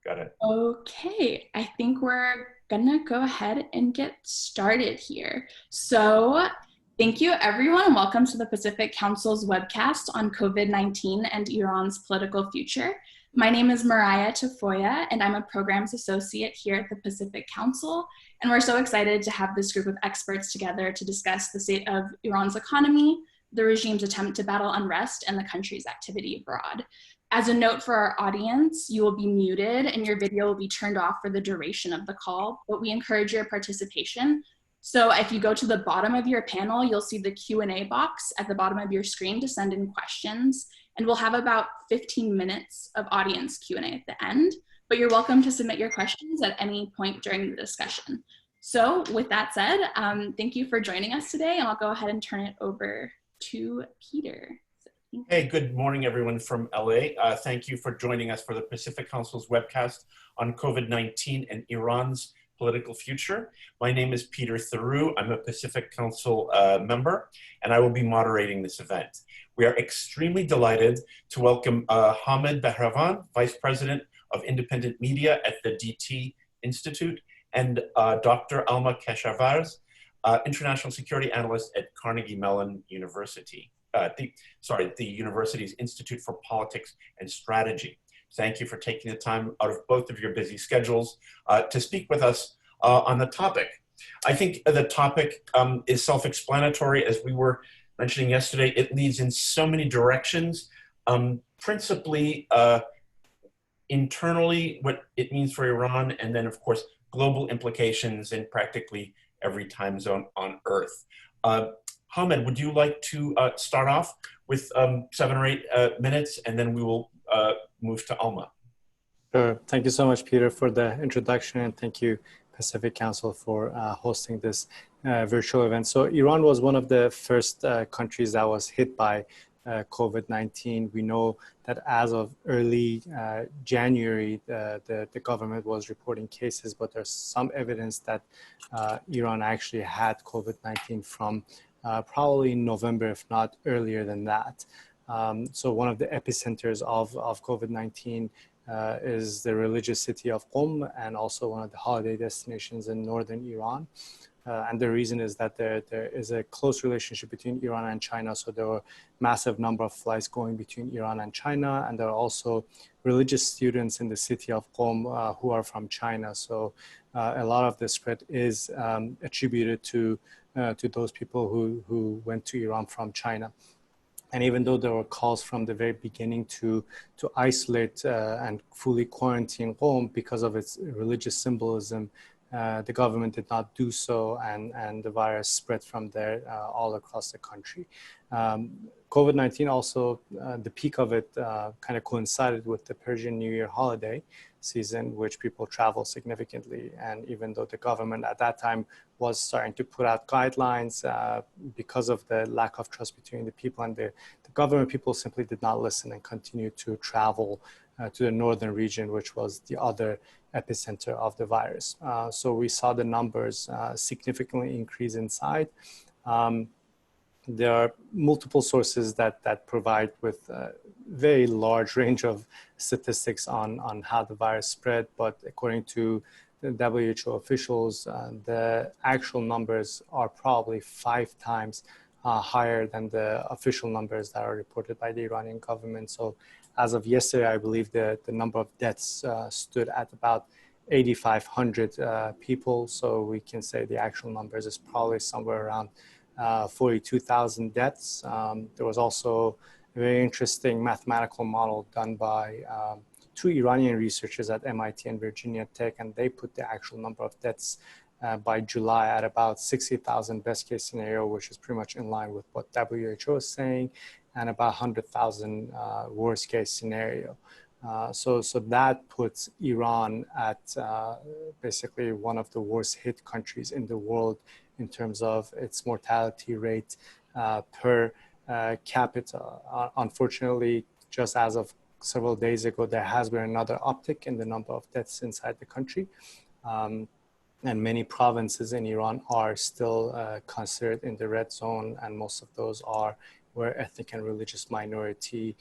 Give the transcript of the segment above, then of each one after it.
Got it. Okay, I think we're gonna go ahead and get started here. So, thank you everyone, and welcome to the Pacific Council's webcast on COVID-19 and Iran's political future. My name is Mariah Tafoya, and I'm a programs associate here at the Pacific Council. And we're so excited to have this group of experts together to discuss the state of Iran's economy, the regime's attempt to battle unrest, and the country's activity abroad. As a note for our audience, you will be muted and your video will be turned off for the duration of the call, but we encourage your participation. So if you go to the bottom of your panel, you'll see the Q&A box at the bottom of your screen to send in questions. And we'll have about 15 minutes of audience Q&A at the end, but you're welcome to submit your questions at any point during the discussion. So with that said, thank you for joining us today, and I'll go ahead and turn it over to Peter. Hey, good morning, everyone from LA. Thank you for joining us for the Pacific Council's webcast on COVID-19 and Iran's political future. My name is Peter Theroux. I'm a Pacific Council member, and I will be moderating this event. We are extremely delighted to welcome Hamid Behravan, Vice President of Independent Media at the DT Institute, and Dr. Alma Keshavarz, International Security Analyst at Carnegie Mellon University. The university's Institute for Politics and Strategy. Thank you for taking the time out of both of your busy schedules to speak with us on the topic. I think the topic is self-explanatory. As we were mentioning yesterday, it leads in so many directions, principally internally, what it means for Iran, and then of course, global implications in practically every time zone on Earth. Hamid, would you like to start off with 7 or 8 minutes, and then we will move to Alma? Sure. Thank you so much, Peter, for the introduction, and thank you, Pacific Council, for hosting this virtual event. So Iran was one of the first countries that was hit by COVID-19. We know that as of early January, the government was reporting cases, but there's some evidence that Iran actually had COVID-19 from probably in November, if not earlier than that. So one of the epicenters of COVID-19 is the religious city of Qom, and also one of the holiday destinations in northern Iran. And the reason is that there is a close relationship between Iran and China. So there were massive number of flights going between Iran and China. And there are also religious students in the city of Qom who are from China. So a lot of the spread is attributed to those people who went to Iran from China. And even though there were calls from the very beginning to isolate and fully quarantine Qom because of its religious symbolism, the government did not do so, and the virus spread from there all across the country. COVID-19 also, the peak of it kind of coincided with the Persian New Year holiday season, which people travel significantly. And even though the government at that time was starting to put out guidelines because of the lack of trust between the people and the government, people simply did not listen and continued to travel to the northern region, which was the other epicenter of the virus. So we saw the numbers significantly increase inside. There are multiple sources that provide with a very large range of statistics on how the virus spread, but according to the WHO officials, the actual numbers are probably 5 times higher than the official numbers that are reported by the Iranian government. So as of yesterday, I believe the number of deaths stood at about 8,500 people. So we can say the actual numbers is probably somewhere around 42,000 deaths. There was also a very interesting mathematical model done by 2 Iranian researchers at MIT and Virginia Tech, and they put the actual number of deaths by July at about 60,000 best case scenario, which is pretty much in line with what WHO is saying, and about 100,000 worst case scenario. So that puts Iran at basically one of the worst hit countries in the world in terms of its mortality rate per capita. Unfortunately, just as of several days ago, there has been another uptick in the number of deaths inside the country. And many provinces in Iran are still considered in the red zone, and most of those are where ethnic and religious minority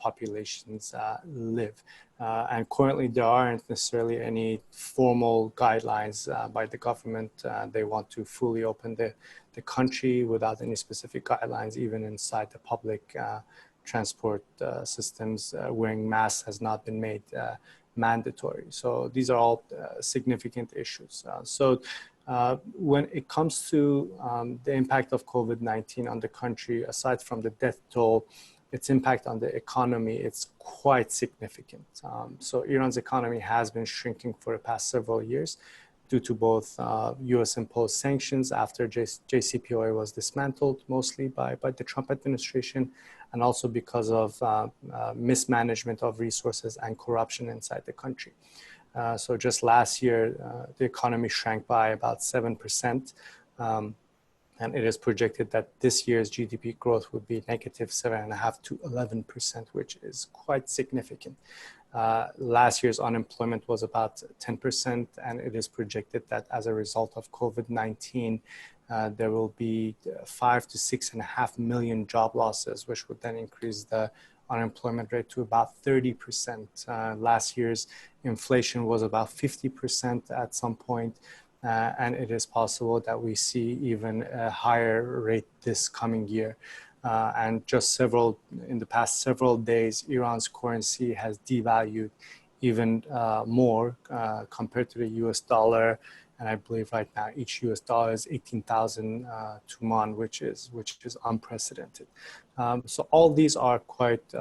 populations live. And currently there aren't necessarily any formal guidelines by the government. They want to fully open the country without any specific guidelines, even inside the public transport systems. Wearing masks has not been made mandatory. So these are all significant issues. When it comes to the impact of COVID-19 on the country, aside from the death toll, its impact on the economy, it's quite significant. So Iran's economy has been shrinking for the past several years due to both US imposed sanctions after JCPOA was dismantled mostly by the Trump administration, and also because of mismanagement of resources and corruption inside the country. So just last year, the economy shrank by about 7%. And it is projected that this year's GDP growth would be negative 7.5% to 11%, which is quite significant. Last year's unemployment was about 10%, and it is projected that as a result of COVID-19, there will be 5 to 6.5 million job losses, which would then increase the unemployment rate to about 30%. Last year's inflation was about 50% at some point. And it is possible that we see even a higher rate this coming year. And just in the past several days, Iran's currency has devalued even more compared to the US dollar. And I believe right now each US dollar is 18,000 tuman, which is unprecedented. So all these are quite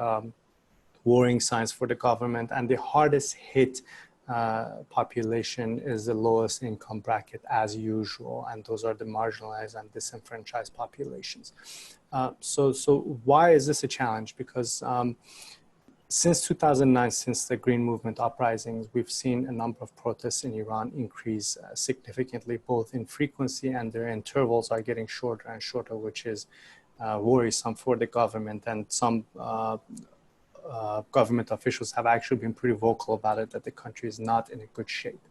worrying signs for the government, and the hardest hit population is the lowest income bracket as usual, and those are the marginalized and disenfranchised populations. So why is this a challenge? Because since 2009, since the Green Movement uprisings, we've seen a number of protests in Iran increase significantly, both in frequency, and their intervals are getting shorter and shorter, which is worrisome for the government. And some government officials have actually been pretty vocal about it, that the country is not in a good shape.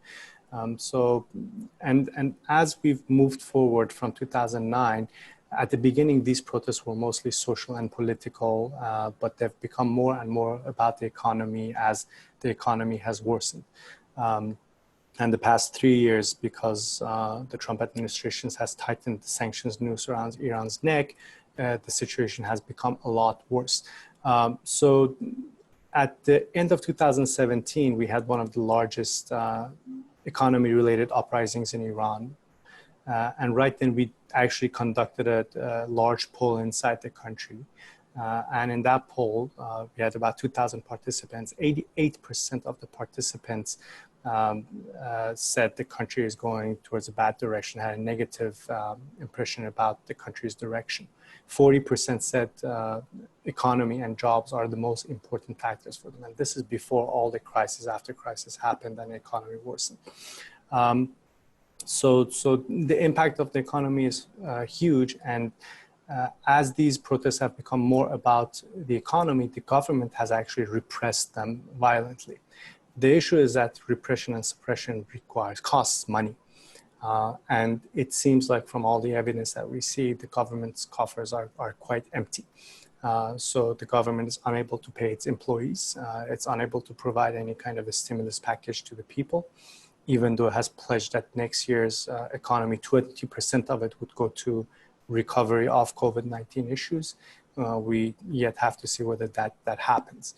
And as we've moved forward from 2009, at the beginning, these protests were mostly social and political, but they've become more and more about the economy as the economy has worsened. And the past 3 years, because the Trump administration has tightened the sanctions noose around Iran's neck, the situation has become a lot worse. So at the end of 2017, we had one of the largest economy-related uprisings in Iran. And right then, we actually conducted a large poll inside the country. And in that poll, we had about 2,000 participants. 88% of the participants said the country is going towards a bad direction, had a negative impression about the country's direction. 40% said economy and jobs are the most important factors for them. And this is before all the crisis after crisis happened and the economy worsened. So the impact of the economy is huge. And as these protests have become more about the economy, the government has actually repressed them violently. The issue is that repression and suppression costs money. And it seems like from all the evidence that we see, the government's coffers are quite empty. So the government is unable to pay its employees. It's unable to provide any kind of a stimulus package to the people, even though it has pledged that next year's economy, 20% of it would go to recovery of COVID-19 issues. We yet have to see whether that happens.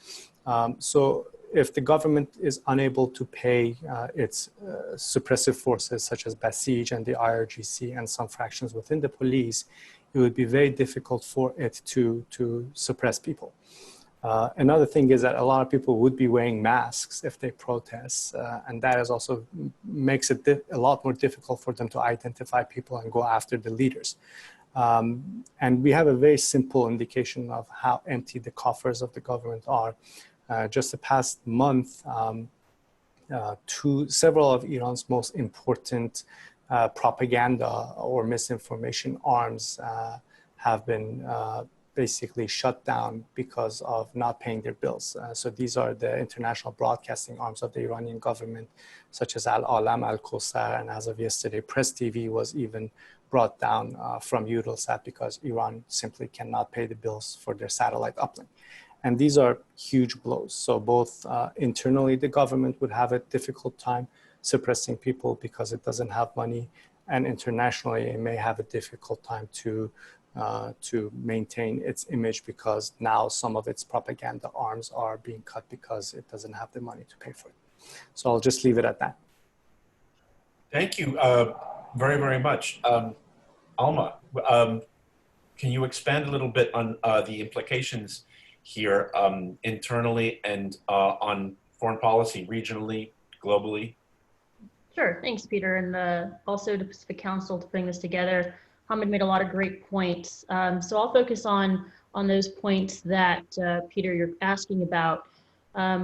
So if the government is unable to pay its suppressive forces such as Basij and the IRGC and some fractions within the police, it would be very difficult for it to suppress people. Another thing is that a lot of people would be wearing masks if they protest, and that is also makes it a lot more difficult for them to identify people and go after the leaders. And we have a very simple indication of how empty the coffers of the government are. Just the past month, several of Iran's most important propaganda or misinformation arms have been basically shut down because of not paying their bills. So these are the international broadcasting arms of the Iranian government, such as Al-Alam, Al-Kosar, and as of yesterday, Press TV was even brought down from Eutelsat because Iran simply cannot pay the bills for their satellite uplink. And these are huge blows. So both internally, the government would have a difficult time suppressing people because it doesn't have money, and internationally, it may have a difficult time to maintain its image because now some of its propaganda arms are being cut because it doesn't have the money to pay for it. So I'll just leave it at that. Thank you very, very much. Alma, can you expand a little bit on the implications here internally and on foreign policy, regionally, globally? Sure, thanks, Peter, and also to Pacific Council to putting this together. Hamid made a lot of great points. So I'll focus on those points that, Peter, you're asking about.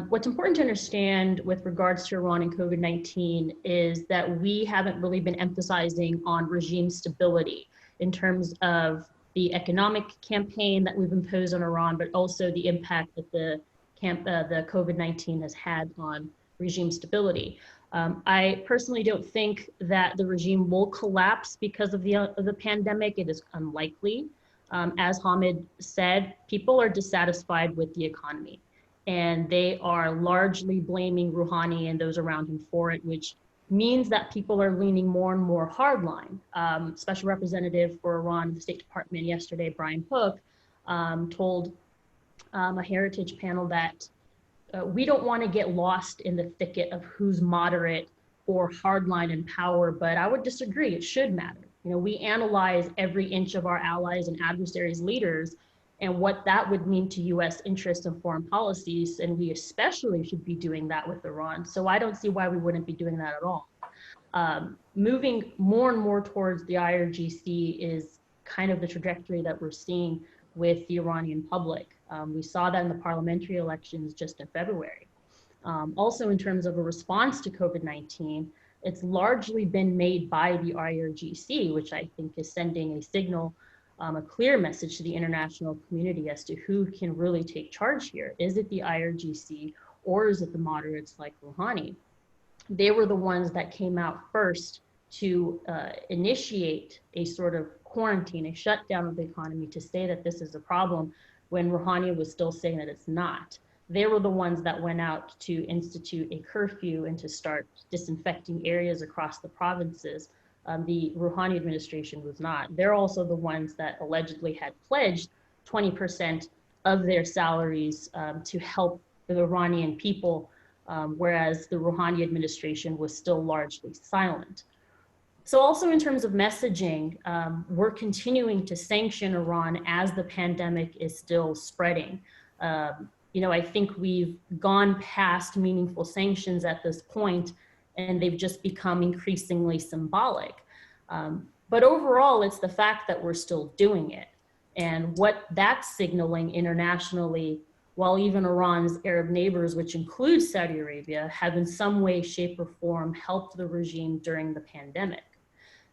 What's important to understand with regards to Iran and COVID-19 is that we haven't really been emphasizing on regime stability in terms of the economic campaign that we've imposed on Iran, but also the impact that the COVID-19 has had on regime stability. I personally don't think that the regime will collapse because of the pandemic. It is unlikely. As Hamid said, people are dissatisfied with the economy, and they are largely blaming Rouhani and those around him for it, which means that people are leaning more and more hardline. Special Representative for Iran in the State Department yesterday, Brian Hook, told a Heritage panel that we don't want to get lost in the thicket of who's moderate or hardline in power, but I would disagree. It should matter. You know, we analyze every inch of our allies and adversaries' leaders and what that would mean to U.S. interests and foreign policies, and we especially should be doing that with Iran. So I don't see why we wouldn't be doing that at all. Moving more and more towards the IRGC is kind of the trajectory that we're seeing with the Iranian public. We saw that in the parliamentary elections just in February. Also, in terms of a response to COVID-19, it's largely been made by the IRGC, which I think is sending a signal, a clear message to the international community as to who can really take charge here. Is it the IRGC or is it the moderates like Rouhani? They were the ones that came out first to initiate a sort of quarantine, a shutdown of the economy to say that this is a problem when Rouhani was still saying that it's not. They were the ones that went out to institute a curfew and to start disinfecting areas across the provinces. The Rouhani administration was not. They're also the ones that allegedly had pledged 20% of their salaries to help the Iranian people, whereas the Rouhani administration was still largely silent. So also in terms of messaging, we're continuing to sanction Iran as the pandemic is still spreading. I think we've gone past meaningful sanctions at this point, and they've just become increasingly symbolic. But overall, it's the fact that we're still doing it. And what that's signaling internationally, while even Iran's Arab neighbors, which includes Saudi Arabia, have in some way, shape, or form helped the regime during the pandemic.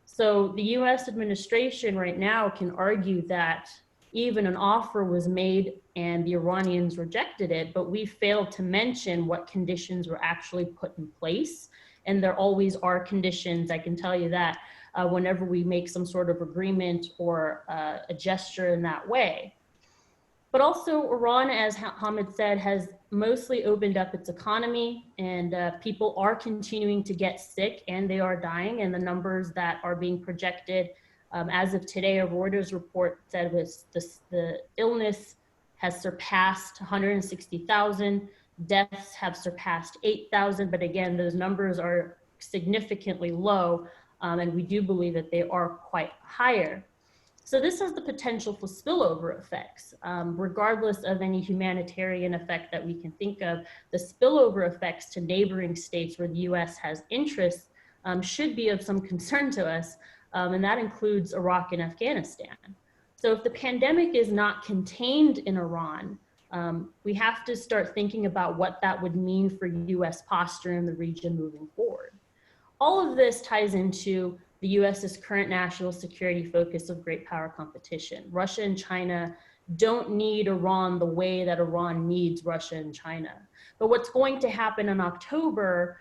So the US administration right now can argue that even an offer was made and the Iranians rejected it, but we failed to mention what conditions were actually put in place. And there always are conditions, I can tell you that, whenever we make some sort of agreement or a gesture in that way. But also Iran, as Hamid said, has mostly opened up its economy, and people are continuing to get sick and they are dying, and the numbers that are being projected as of today, a Reuters report said the illness has surpassed 160,000, deaths have surpassed 8,000, but again, those numbers are significantly low, and we do believe that they are quite higher. So this has the potential for spillover effects. Regardless of any humanitarian effect that we can think of, the spillover effects to neighboring states where the US has interests should be of some concern to us, and that includes Iraq and Afghanistan. So if the pandemic is not contained in Iran, we have to start thinking about what that would mean for US posture in the region moving forward. All of this ties into the US's current national security focus of great power competition. Russia and China don't need Iran the way that Iran needs Russia and China. But what's going to happen in October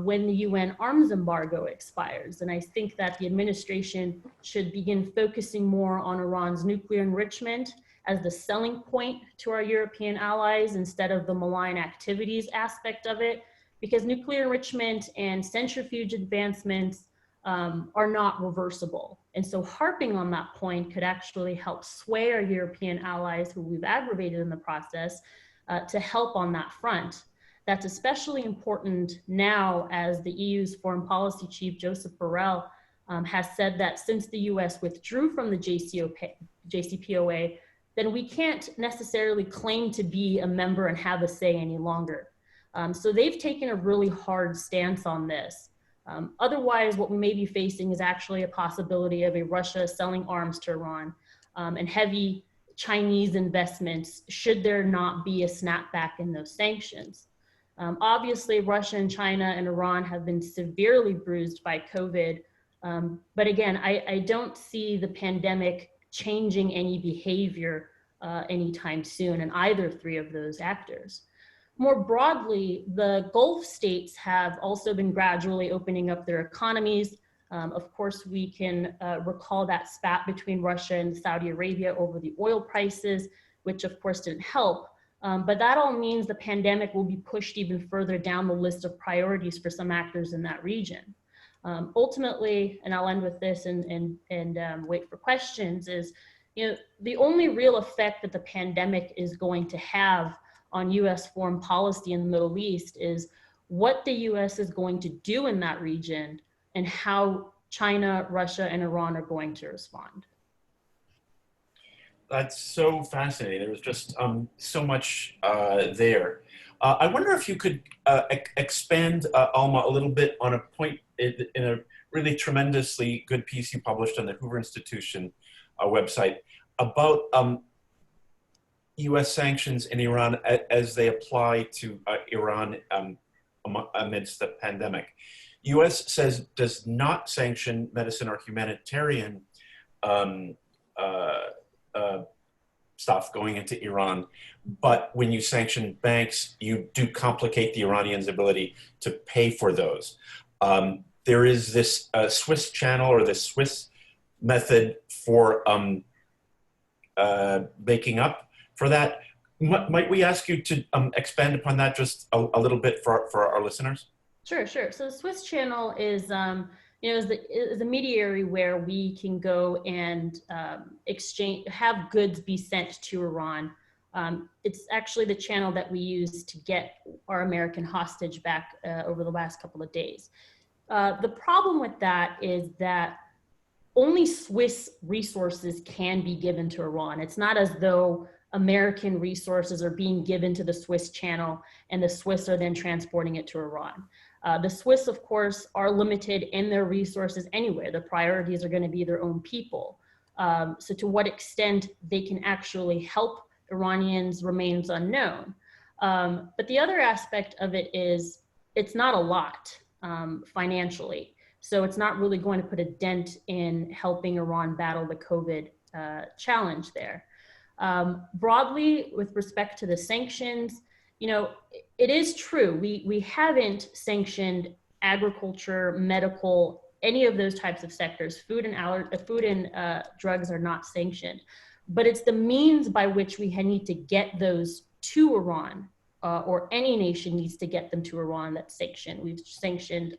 when the UN arms embargo expires? And I think that the administration should begin focusing more on Iran's nuclear enrichment as the selling point to our European allies instead of the malign activities aspect of it, because nuclear enrichment and centrifuge advancements are not reversible. And so harping on that point could actually help sway our European allies who we've aggravated in the process to help on that front. That's especially important now as the EU's foreign policy chief, Joseph Borrell, has said that since the US withdrew from the JCPOA, then we can't necessarily claim to be a member and have a say any longer. So they've taken a really hard stance on this. Otherwise, what we may be facing is actually a possibility of a Russia selling arms to Iran and heavy Chinese investments should there not be a snapback in those sanctions. Obviously, Russia and China and Iran have been severely bruised by COVID. But again, I don't see the pandemic changing any behavior anytime soon in either three of those actors. More broadly, the Gulf states have also been gradually opening up their economies. Of course, we can recall that spat between Russia and Saudi Arabia over the oil prices, which of course didn't help. But that all means the pandemic will be pushed even further down the list of priorities for some actors in that region. Ultimately, and I'll end with this and wait for questions, is the only real effect that the pandemic is going to have on US foreign policy in the Middle East is what the US is going to do in that region and how China, Russia, and Iran are going to respond. That's so fascinating. There was just so much there. I wonder if you could expand, Alma, a little bit on a point in a really tremendously good piece you published on the Hoover Institution website about U.S. sanctions in Iran as they apply to Iran amidst the pandemic. U.S. says does not sanction medicine or humanitarian stuff going into Iran, but when you sanction banks, you do complicate the Iranians' ability to pay for those. There is this Swiss channel or the Swiss method for making up for that. Might we ask you to expand upon that just a little bit for our listeners? Sure. So the Swiss channel is is a mediary where we can go and have goods be sent to Iran. It's actually the channel that we use to get our American hostage back over the last couple of days. The problem with that is that only Swiss resources can be given to Iran. It's not as though American resources are being given to the Swiss channel and the Swiss are then transporting it to Iran. The Swiss, of course, are limited in their resources anyway. The priorities are going to be their own people. So to what extent they can actually help Iranians remains unknown. But the other aspect of it is it's not a lot financially. So it's not really going to put a dent in helping Iran battle the COVID challenge there. Broadly, with respect to the sanctions, it is true. We haven't sanctioned agriculture, medical, any of those types of sectors. Food and drugs are not sanctioned, but it's the means by which we need to get those to Iran, or any nation needs to get them to Iran that's sanctioned. We've sanctioned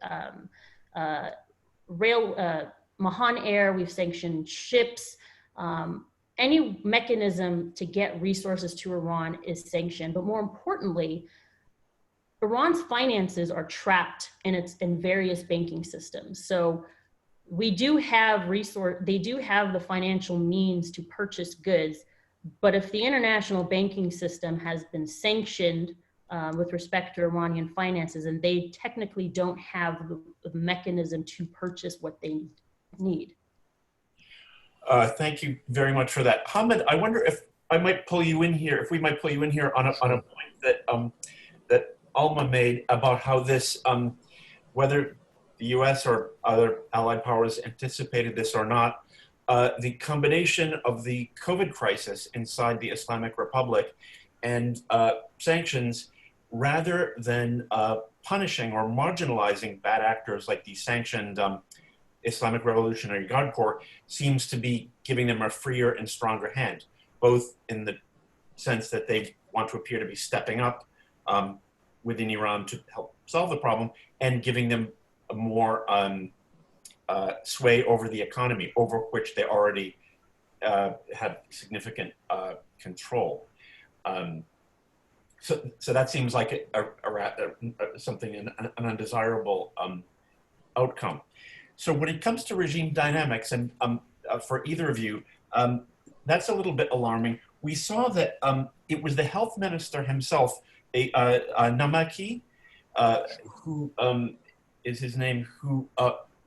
Mahan Air. We've sanctioned ships. Any mechanism to get resources to Iran is sanctioned, but more importantly, Iran's finances are trapped in various banking systems. So they do have the financial means to purchase goods, but if the international banking system has been sanctioned with respect to Iranian finances, and they technically don't have the mechanism to purchase what they need. Thank you very much for that. Hamid, I wonder if we might pull you in here on a point that that Alma made about how this, whether the US or other allied powers anticipated this or not, the combination of the COVID crisis inside the Islamic Republic and sanctions, rather than punishing or marginalizing bad actors like the sanctioned Islamic Revolutionary Guard Corps, seems to be giving them a freer and stronger hand. both in the sense that they want to appear to be stepping up within Iran to help solve the problem, and giving them a more sway over the economy, over which they already have significant control. So that seems like something, an undesirable outcome. So when it comes to regime dynamics, and for either of you, that's a little bit alarming. We saw that it was the health minister himself, Namaki, who is his name, who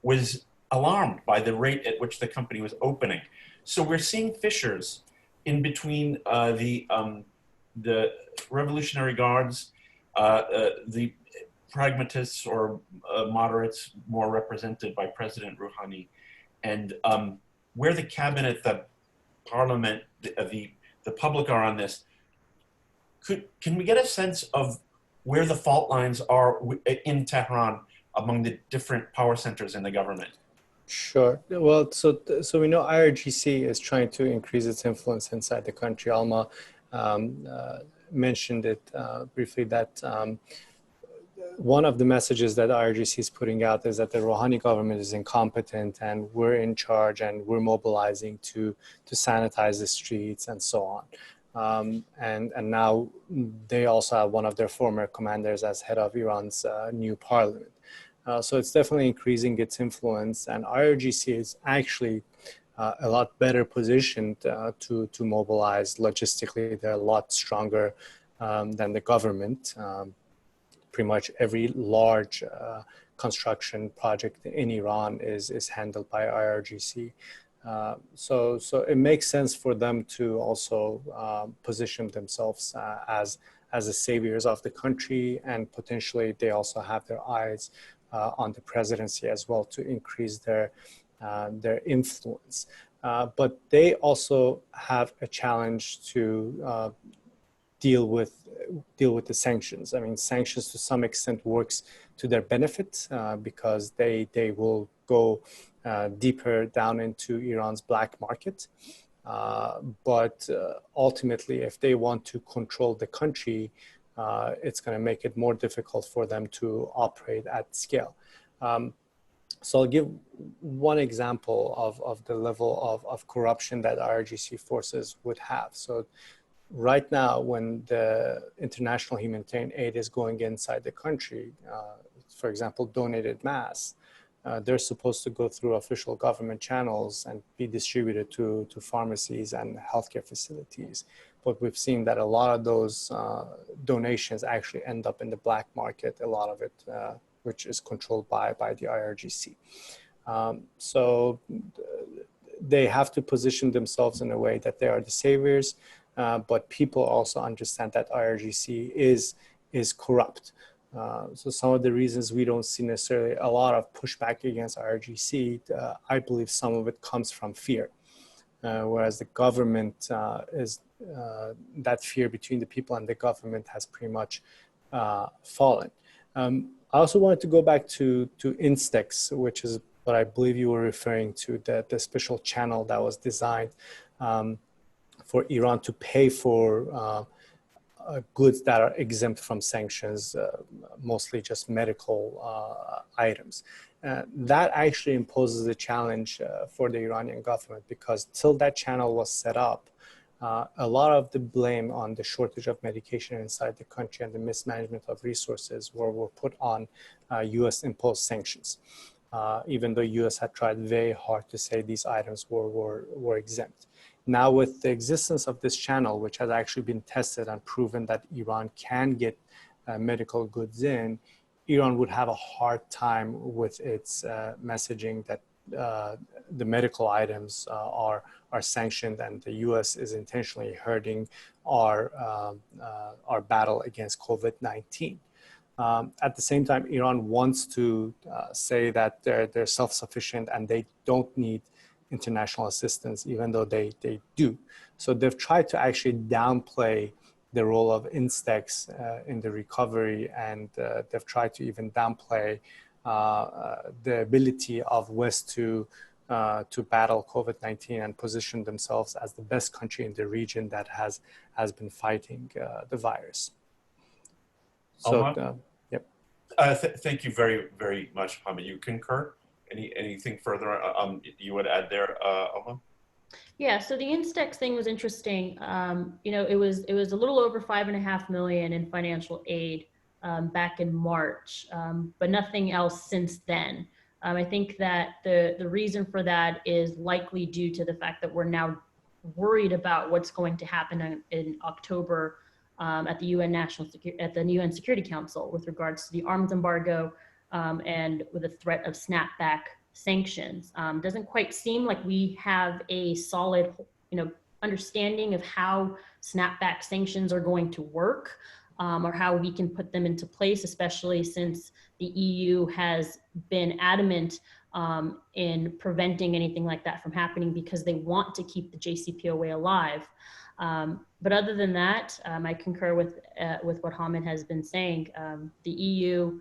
was alarmed by the rate at which the company was opening. So we're seeing fissures in between the Revolutionary Guards, the pragmatists or moderates, more represented by President Rouhani, and where the cabinet, the parliament, the public are on this. Can we get a sense of where the fault lines are in Tehran among the different power centers in the government? Sure. Well, so we know IRGC is trying to increase its influence inside the country. Alma mentioned it briefly, that one of the messages that IRGC is putting out is that the Rouhani government is incompetent and we're in charge and we're mobilizing to sanitize the streets and so on. And now they also have one of their former commanders as head of Iran's new parliament. So it's definitely increasing its influence, and IRGC is actually a lot better positioned to mobilize logistically. They're a lot stronger than the government. Pretty much every large construction project in Iran is handled by IRGC. So it makes sense for them to also position themselves as the saviors of the country, and potentially they also have their eyes on the presidency as well to increase their influence. But they also have a challenge to deal with the sanctions. I mean, sanctions to some extent works to their benefit because they will go deeper down into Iran's black market. But ultimately, if they want to control the country, it's going to make it more difficult for them to operate at scale. So I'll give one example of the level of corruption that IRGC forces would have. So right now, when the international humanitarian aid is going inside the country, for example, donated masks, they're supposed to go through official government channels and be distributed to pharmacies and healthcare facilities. But we've seen that a lot of those donations actually end up in the black market, a lot of it, which is controlled by the IRGC. So they have to position themselves in a way that they are the saviors, but people also understand that IRGC is corrupt. So some of the reasons we don't see necessarily a lot of pushback against IRGC, I believe some of it comes from fear. Whereas the government is, that fear between the people and the government has pretty much fallen. I also wanted to go back to Instex, which is what I believe you were referring to, the special channel that was designed for Iran to pay for goods that are exempt from sanctions, mostly just medical items. That actually imposes a challenge for the Iranian government, because till that channel was set up, a lot of the blame on the shortage of medication inside the country and the mismanagement of resources were put on US imposed sanctions, even though US had tried very hard to say these items were exempt. Now, with the existence of this channel, which has actually been tested and proven that Iran can get medical goods in, Iran would have a hard time with its messaging that the medical items are sanctioned and the U.S. is intentionally hurting our battle against COVID-19. At the same time, Iran wants to say that they're self-sufficient and they don't need international assistance, even though they do. So they've tried to actually downplay the role of Instex in the recovery, and they've tried to even downplay the ability of West to to battle COVID-19 and position themselves as the best country in the region that has been fighting the virus. So, yep. Thank you very, very much, Hamid. You concur? Anything further you would add there, Alma? Yeah, so the Instex thing was interesting. You know, it was a little over $5.5 million in financial aid back in March, but nothing else since then. I think that the reason for that is likely due to the fact that we're now worried about what's going to happen in October at the UN Security Council with regards to the arms embargo and with the threat of snapback sanctions. Doesn't quite seem like we have a solid, understanding of how snapback sanctions are going to work, or how we can put them into place, especially since the EU has been adamant in preventing anything like that from happening because they want to keep the JCPOA alive. But other than that, I concur with what Hamid has been saying. The EU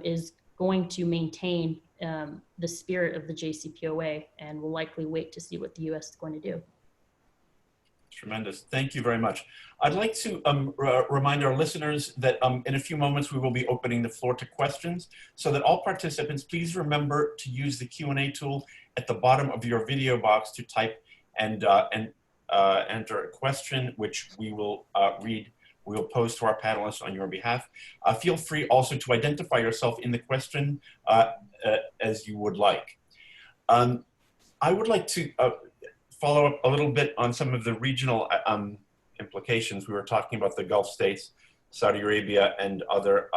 is going to maintain the spirit of the JCPOA and will likely wait to see what the US is going to do. Tremendous. Thank you very much. I'd like to remind our listeners that in a few moments we will be opening the floor to questions, so that all participants, please remember to use the Q&A tool at the bottom of your video box to type and enter a question, which we will read. We will pose to our panelists on your behalf. Feel free also to identify yourself in the question as you would like. I would like to follow up a little bit on some of the regional implications. We were talking about the Gulf states, Saudi Arabia, and other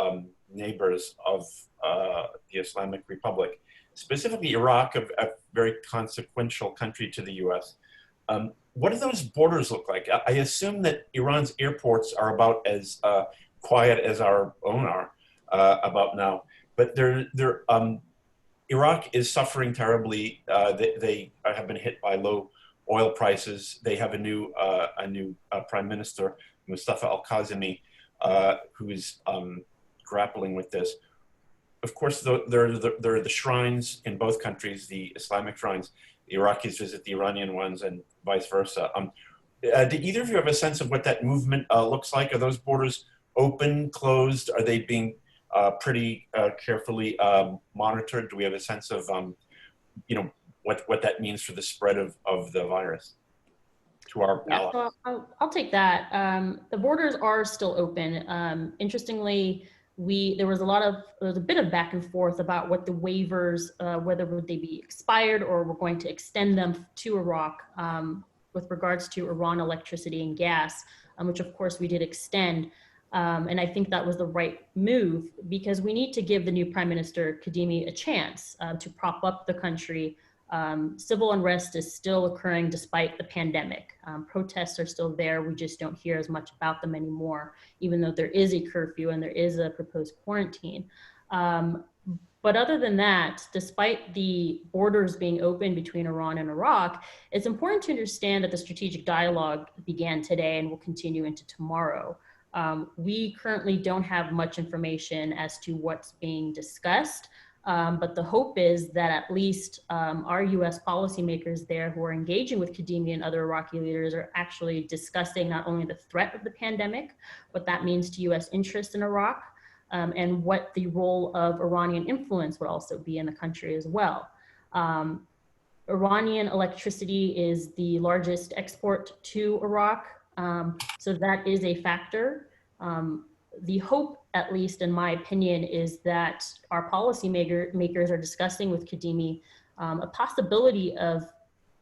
neighbors of the Islamic Republic, specifically Iraq, a very consequential country to the US. What do those borders look like? I assume that Iran's airports are about as quiet as our own are about now, but Iraq is suffering terribly. They have been hit by low oil prices. They have a new prime minister, Mustafa al-Kazemi, who is grappling with this. Of course, there are the shrines in both countries, the Islamic shrines. The Iraqis visit the Iranian ones and vice versa. Do either of you have a sense of what that movement looks like? Are those borders open, closed? Are they being pretty carefully monitored? Do we have a sense of, what that means for the spread of the virus to our allies? So I'll take that. The borders are still open. Interestingly, there was a bit of back and forth about what the waivers, whether would they be expired or we're going to extend them to Iraq with regards to Iran electricity and gas, which of course we did extend. And I think that was the right move because we need to give the new Prime Minister Kadhimi a chance to prop up the country. Civil unrest is still occurring despite the pandemic. Protests are still there. We just don't hear as much about them anymore, even though there is a curfew and there is a proposed quarantine. But other than that, despite the borders being open between Iran and Iraq, it's important to understand that the strategic dialogue began today and will continue into tomorrow. We currently don't have much information as to what's being discussed. But the hope is that at least our US policymakers there who are engaging with Kadhimi and other Iraqi leaders are actually discussing not only the threat of the pandemic, what that means to US interest in Iraq, and what the role of Iranian influence would also be in the country as well. Iranian electricity is the largest export to Iraq, so that is a factor. The hope, at least in my opinion, is that our policymakers are discussing with Kadhimi a possibility of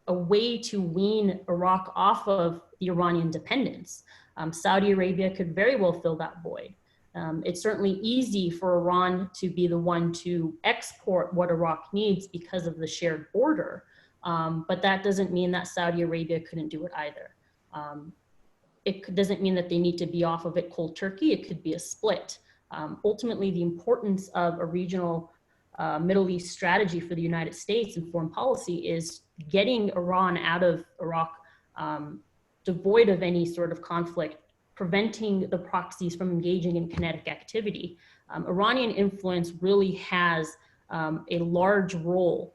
a way to wean Iraq off of the Iranian dependence. Saudi Arabia could very well fill that void. It's certainly easy for Iran to be the one to export what Iraq needs because of the shared border, but that doesn't mean that Saudi Arabia couldn't do it either. It doesn't mean that they need to be off of it cold turkey. It could be a split. Ultimately, the importance of a regional Middle East strategy for the United States and foreign policy is getting Iran out of Iraq devoid of any sort of conflict, preventing the proxies from engaging in kinetic activity. Iranian influence really has a large role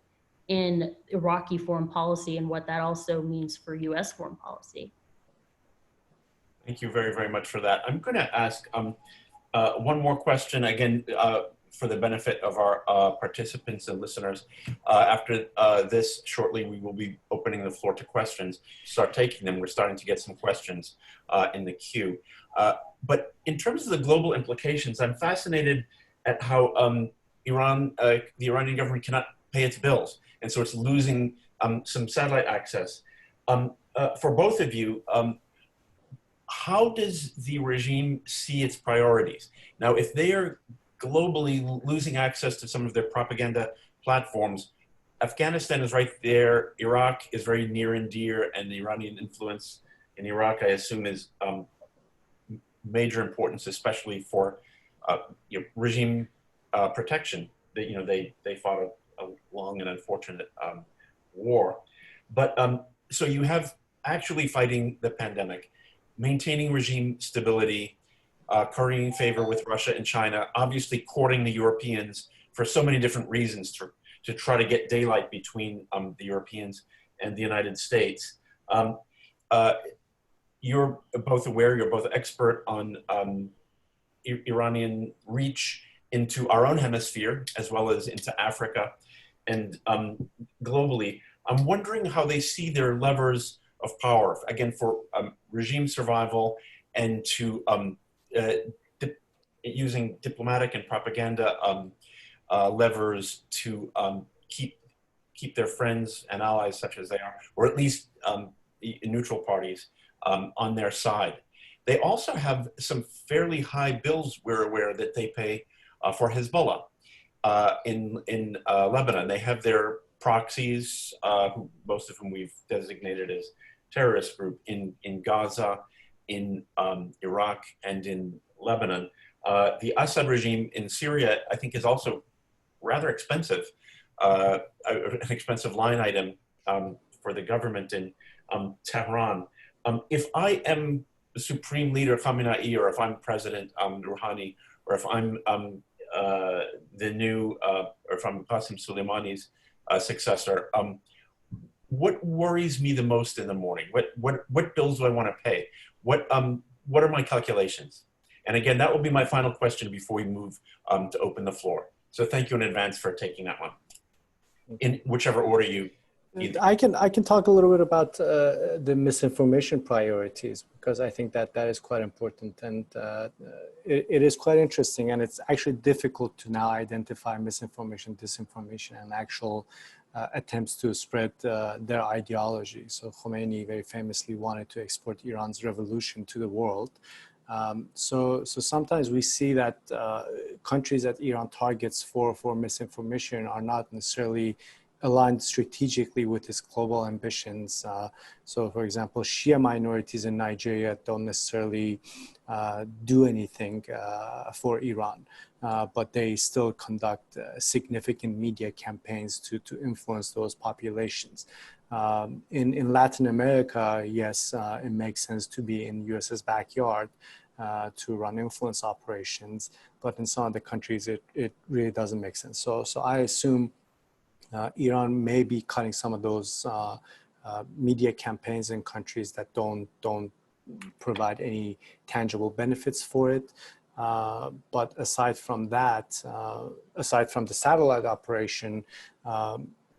in Iraqi foreign policy and what that also means for US foreign policy. Thank you very, very much for that. I'm going to ask one more question, again, for the benefit of our participants and listeners. After this, shortly, we will be opening the floor to questions. Start taking them. We're starting to get some questions in the queue. But in terms of the global implications, I'm fascinated at how the Iranian government cannot pay its bills. And so it's losing some satellite access. For both of you, how does the regime see its priorities? Now, if they are globally losing access to some of their propaganda platforms, Afghanistan is right there, Iraq is very near and dear, and the Iranian influence in Iraq, I assume, is major importance, especially for regime protection. They fought a long and unfortunate war. But so you have actually fighting the pandemic, maintaining regime stability, currying favor with Russia and China, obviously courting the Europeans for so many different reasons to try to get daylight between the Europeans and the United States. You're both aware, you're both expert on Iranian reach into our own hemisphere, as well as into Africa and globally. I'm wondering how they see their levers of power, again, for regime survival and to using diplomatic and propaganda levers to keep their friends and allies, such as they are, or at least neutral parties, on their side. They also have some fairly high bills, we're aware, that they pay for Hezbollah in Lebanon. They have their proxies, most of whom we've designated as terrorist group in Gaza, in Iraq, and in Lebanon. The Assad regime in Syria, I think, is also rather expensive, an expensive line item for the government in Tehran. If I am the Supreme Leader Khamenei, or if I'm President Rouhani, or if I'm the new, or if I'm Qasem Soleimani's successor, what worries me the most in the morning? What bills do I want to pay? What are my calculations? And again, that will be my final question before we move to open the floor. So thank you in advance for taking that one, in whichever order you. I can talk a little bit about the misinformation priorities, because I think that is quite important, and it is quite interesting, and it's actually difficult to now identify misinformation, disinformation, and actual attempts to spread their ideology. So Khomeini very famously wanted to export Iran's revolution to the world. So sometimes we see that countries that Iran targets for misinformation are not necessarily aligned strategically with its global ambitions. So for example, Shia minorities in Nigeria don't necessarily do anything for Iran, but they still conduct significant media campaigns to influence those populations. In Latin America, yes, it makes sense to be in US's backyard to run influence operations, but in some of the countries, it really doesn't make sense. So I assume Iran may be cutting some of those media campaigns in countries that don't provide any tangible benefits for it. But aside from that, aside from the satellite operation,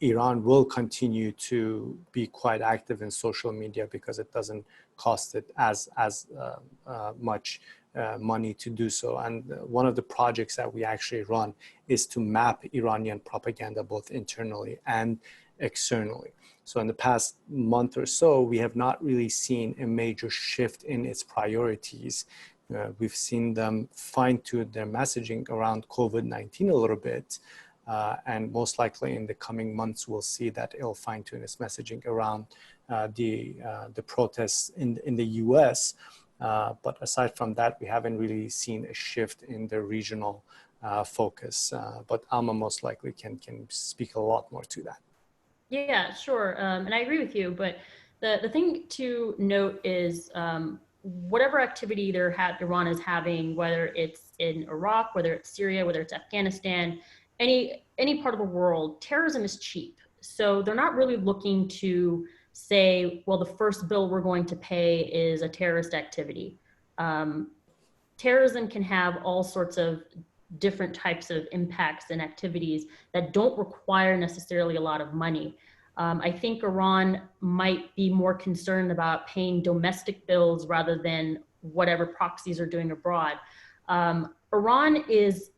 Iran will continue to be quite active in social media because it doesn't cost it as much money to do so. And one of the projects that we actually run is to map Iranian propaganda both internally and externally. So in the past month or so, we have not really seen a major shift in its priorities. We've seen them fine-tune their messaging around COVID-19 a little bit. And most likely in the coming months, we'll see that it'll fine-tune its messaging around the protests in the US. But aside from that, we haven't really seen a shift in the regional focus. But Alma most likely can speak a lot more to that. Yeah, sure. And I agree with you. But the thing to note is whatever activity Iran is having, whether it's in Iraq, whether it's Syria, whether it's Afghanistan, any part of the world, terrorism is cheap. So they're not really looking to say, well, the first bill we're going to pay is a terrorist activity. Terrorism can have all sorts of different types of impacts and activities that don't require necessarily a lot of money. I think Iran might be more concerned about paying domestic bills rather than whatever proxies are doing abroad. Iran is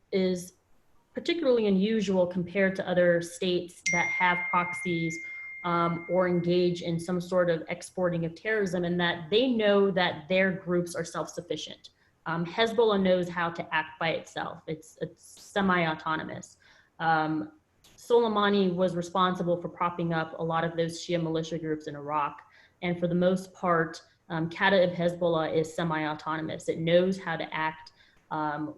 particularly unusual compared to other states that have proxies or engage in some sort of exporting of terrorism, in that they know that their groups are self-sufficient. Hezbollah knows how to act by itself. It's semi-autonomous. Soleimani was responsible for propping up a lot of those Shia militia groups in Iraq. And for the most part, Kataib Hezbollah is semi-autonomous. It knows how to act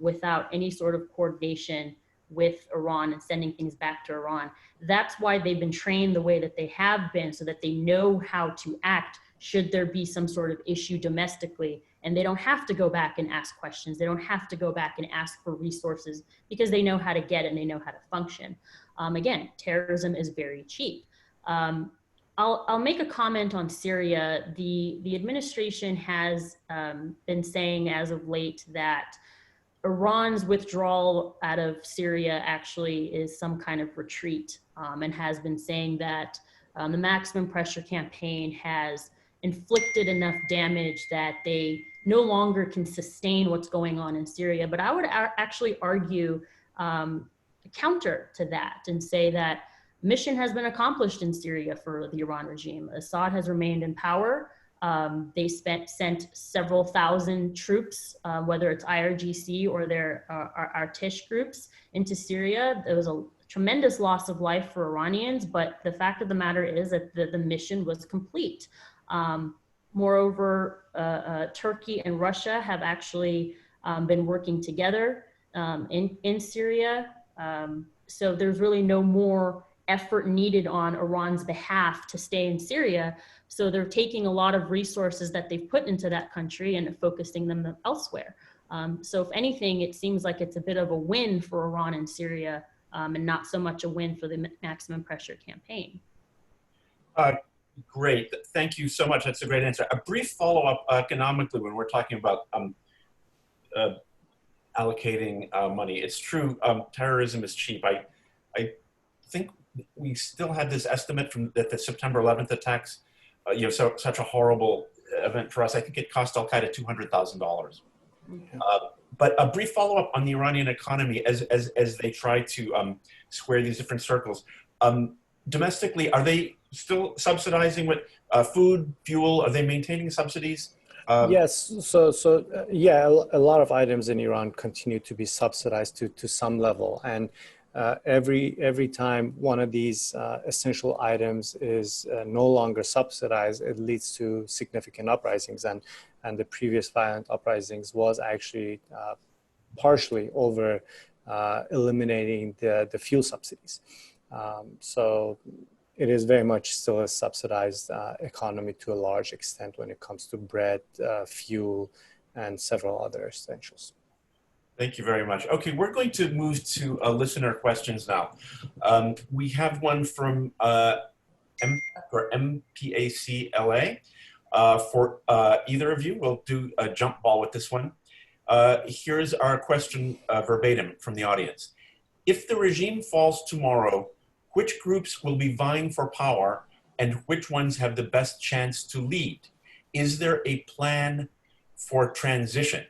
without any sort of coordination with Iran and sending things back to Iran. That's why they've been trained the way that they have been, so that they know how to act should there be some sort of issue domestically. And they don't have to go back and ask questions. They don't have to go back and ask for resources, because they know how to get it and they know how to function. Again, terrorism is very cheap. I'll make a comment on Syria. The administration has been saying as of late that Iran's withdrawal out of Syria actually is some kind of retreat, and has been saying that the maximum pressure campaign has inflicted enough damage that they no longer can sustain what's going on in Syria. But I would actually argue counter to that and say that mission has been accomplished in Syria for the Iran regime. Assad has remained in power. They sent several thousand troops, whether it's IRGC or their Artish groups, into Syria. There was a tremendous loss of life for Iranians, but the fact of the matter is that the mission was complete. Moreover, Turkey and Russia have actually been working together in Syria. So there's really no more effort needed on Iran's behalf to stay in Syria. So they're taking a lot of resources that they've put into that country and focusing them elsewhere. So if anything, it seems like it's a bit of a win for Iran and Syria, and not so much a win for the maximum pressure campaign. Great, thank you so much. That's a great answer. A brief follow-up economically when we're talking about allocating money. It's true, terrorism is cheap. I think we still had this estimate from that the September 11th attacks, such a horrible event for us. I think it cost Al Qaeda $200,000. But a brief follow-up on the Iranian economy as they try to square these different circles. Domestically, are they still subsidizing with food, fuel? Are they maintaining subsidies? Yes, yeah, a lot of items in Iran continue to be subsidized to some level, and every time one of these essential items is no longer subsidized, it leads to significant uprisings, and the previous violent uprisings was actually partially over eliminating the fuel subsidies. So it is very much still a subsidized economy to a large extent when it comes to bread, fuel, and several other essentials. Thank you very much. Okay, we're going to move to listener questions now. We have one from MPAC LA. For either of you, we'll do a jump ball with this one. Here's our question verbatim from the audience. If the regime falls tomorrow, which groups will be vying for power and which ones have the best chance to lead? Is there a plan for transition?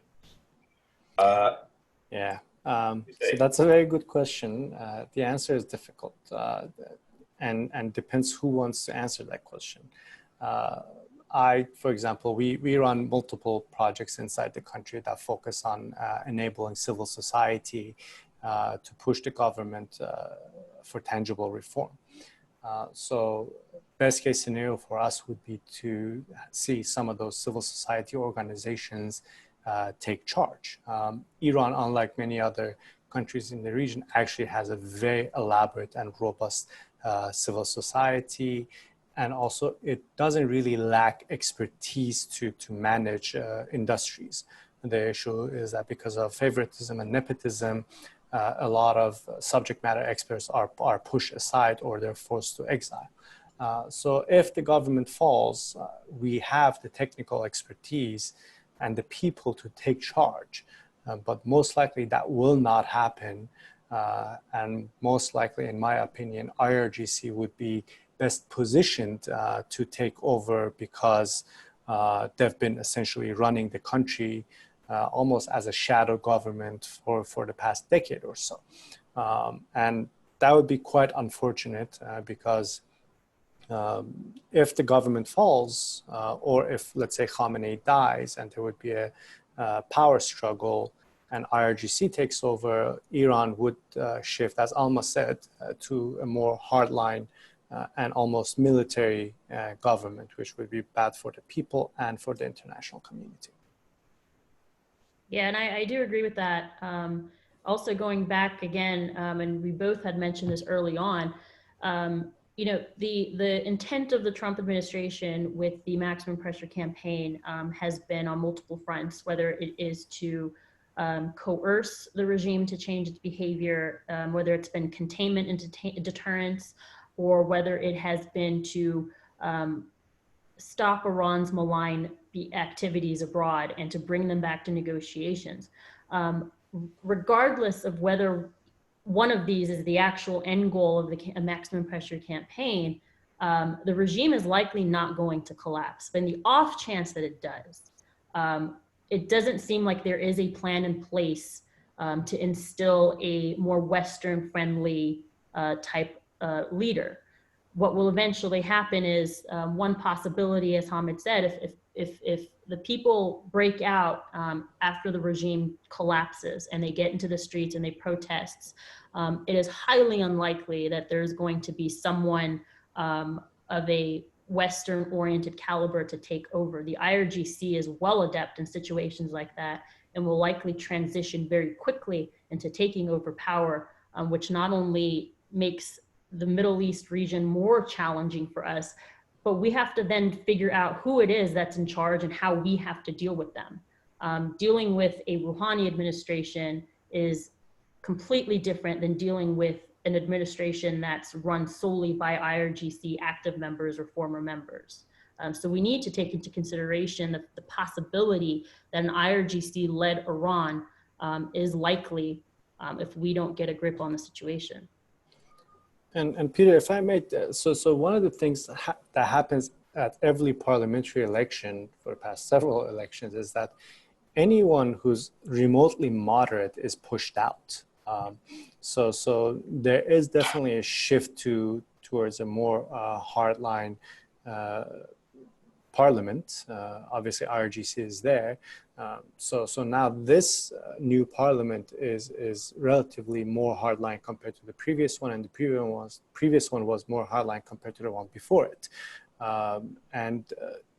Yeah, so that's a very good question. The answer is difficult and depends who wants to answer that question. For example, we run multiple projects inside the country that focus on enabling civil society to push the government for tangible reform. So best case scenario for us would be to see some of those civil society organizations take charge. Iran, unlike many other countries in the region, actually has a very elaborate and robust civil society, and also it doesn't really lack expertise to manage industries. The issue is that because of favoritism and nepotism, a lot of subject matter experts are pushed aside or they're forced to exile. So if the government falls, we have the technical expertise and the people to take charge. But most likely that will not happen. And most likely, in my opinion, IRGC would be best positioned to take over because they've been essentially running the country almost as a shadow government for the past decade or so. And that would be quite unfortunate because if the government falls or if, let's say, Khamenei dies and there would be a power struggle and IRGC takes over, Iran would shift, as Alma said, to a more hardline and almost military government, which would be bad for the people and for the international community. Yeah, and I do agree with that. Also going back again, and we both had mentioned this early on, the intent of the Trump administration with the maximum pressure campaign has been on multiple fronts, whether it is to coerce the regime to change its behavior, whether it's been containment and deterrence, or whether it has been to stop Iran's malign activities abroad and to bring them back to negotiations. Regardless of whether one of these is the actual end goal of the maximum pressure campaign, the regime is likely not going to collapse. But in the off chance that it does, it doesn't seem like there is a plan in place to instill a more Western-friendly type leader. What will eventually happen is one possibility, as Hamid said, if the people break out after the regime collapses and they get into the streets and they protest, it is highly unlikely that there's going to be someone of a Western-oriented caliber to take over. The IRGC is well adept in situations like that and will likely transition very quickly into taking over power, which not only makes the Middle East region more challenging for us, but we have to then figure out who it is that's in charge and how we have to deal with them. Dealing with a Rouhani administration is completely different than dealing with an administration that's run solely by IRGC active members or former members. So we need to take into consideration the possibility that an IRGC-led Iran is likely if we don't get a grip on the situation. And Peter, if I may, so one of the things that happens at every parliamentary election for the past several elections is that anyone who's remotely moderate is pushed out. So there is definitely a shift towards a more hardline parliament. Obviously, IRGC is there. So now this new parliament is relatively more hardline compared to the previous one, and the previous one was more hardline compared to the one before it. And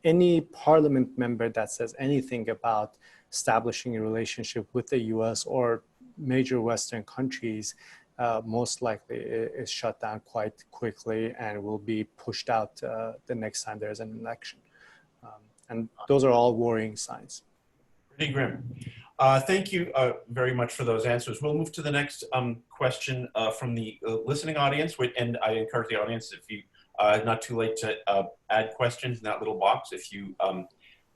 any parliament member that says anything about establishing a relationship with the US or major Western countries most likely is shut down quite quickly and will be pushed out the next time there's an election. And those are all worrying signs. Pretty grim. Thank you very much for those answers. We'll move to the next question from the listening audience, and I encourage the audience, if you not too late to add questions in that little box if you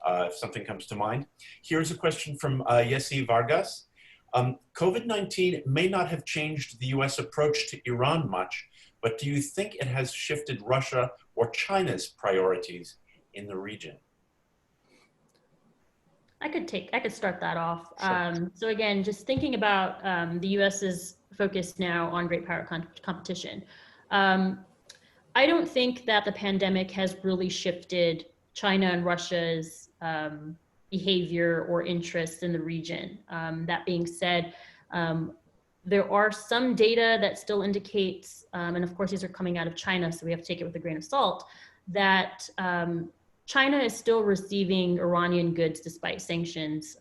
if something comes to mind. Here's a question from Yesi Vargas. COVID-19 may not have changed the US approach to Iran much, but do you think it has shifted Russia or China's priorities in the region? I could start that off. Sure. So again, just thinking about the US's focus now on great power competition. I don't think that the pandemic has really shifted China and Russia's behavior or interests in the region. That being said, there are some data that still indicates, and of course these are coming out of China, so we have to take it with a grain of salt, that China is still receiving Iranian goods despite sanctions.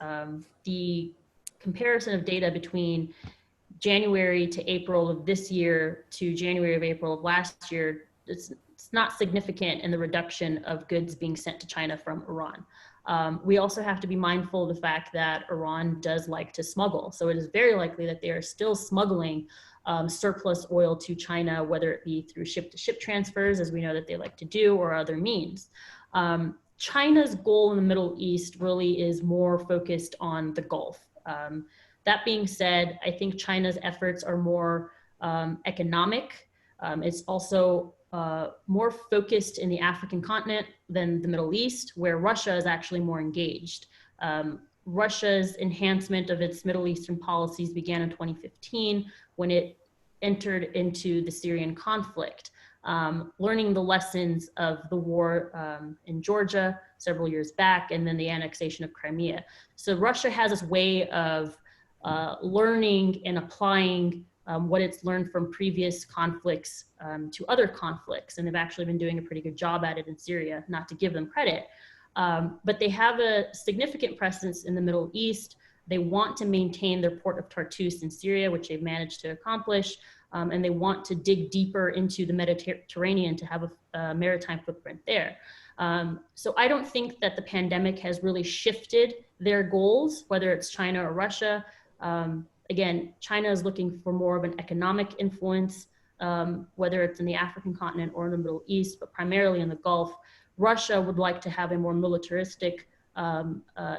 The comparison of data between January to April of this year to January of April of last year, it's not significant in the reduction of goods being sent to China from Iran. We also have to be mindful of the fact that Iran does like to smuggle. So it is very likely that they are still smuggling surplus oil to China, whether it be through ship-to-ship transfers, as we know that they like to do, or other means. China's goal in the Middle East really is more focused on the Gulf. That being said, I think China's efforts are more economic. It's also more focused in the African continent than the Middle East, where Russia is actually more engaged. Russia's enhancement of its Middle Eastern policies began in 2015 when it entered into the Syrian conflict, learning the lessons of the war in Georgia several years back, and then the annexation of Crimea. So Russia has this way of learning and applying what it's learned from previous conflicts to other conflicts. And they've actually been doing a pretty good job at it in Syria, not to give them credit. But they have a significant presence in the Middle East. They want to maintain their port of Tartus in Syria, which they've managed to accomplish. And they want to dig deeper into the Mediterranean to have a maritime footprint there. So I don't think that the pandemic has really shifted their goals, whether it's China or Russia. Again, China is looking for more of an economic influence, whether it's in the African continent or in the Middle East, but primarily in the Gulf. Russia would like to have a more militaristic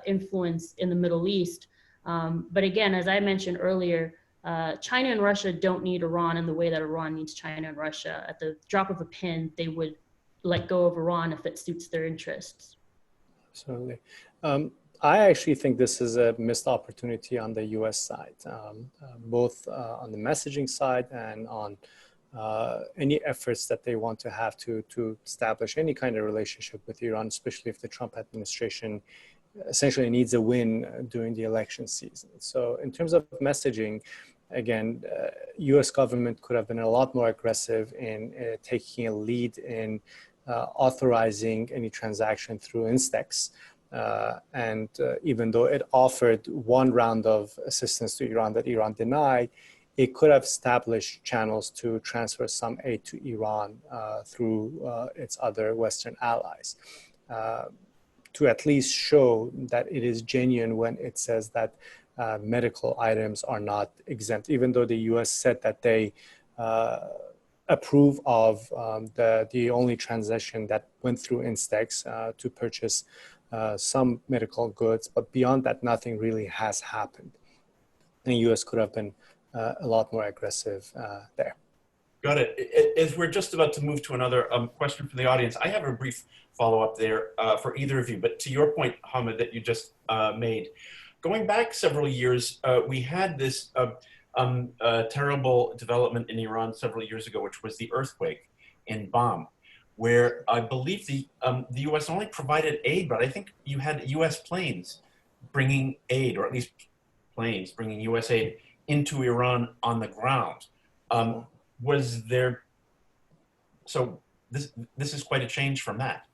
influence in the Middle East. But again, as I mentioned earlier, China and Russia don't need Iran in the way that Iran needs China and Russia. At the drop of a pin, they would let go of Iran if it suits their interests. Absolutely. I actually think this is a missed opportunity on the US side, both on the messaging side and on any efforts that they want to have to establish any kind of relationship with Iran, especially if the Trump administration essentially needs a win during the election season. So in terms of messaging, again, US government could have been a lot more aggressive in taking a lead in authorizing any transaction through Instex. And even though it offered one round of assistance to Iran that Iran denied, it could have established channels to transfer some aid to Iran through its other Western allies, to at least show that it is genuine when it says that medical items are not exempt, even though the US said that they approve of the only transaction that went through Instex to purchase some medical goods, but beyond that, nothing really has happened. And the US could have been a lot more aggressive there. Got it. As we're just about to move to another question from the audience, I have a brief follow-up there for either of you. But to your point, Hamid, that you just made, going back several years, we had this terrible development in Iran several years ago, which was the earthquake in Bam, where I believe the U.S. only provided aid, but I think you had U.S. planes bringing aid, or at least planes bringing U.S. aid into Iran on the ground. Was there, so this is quite a change from that.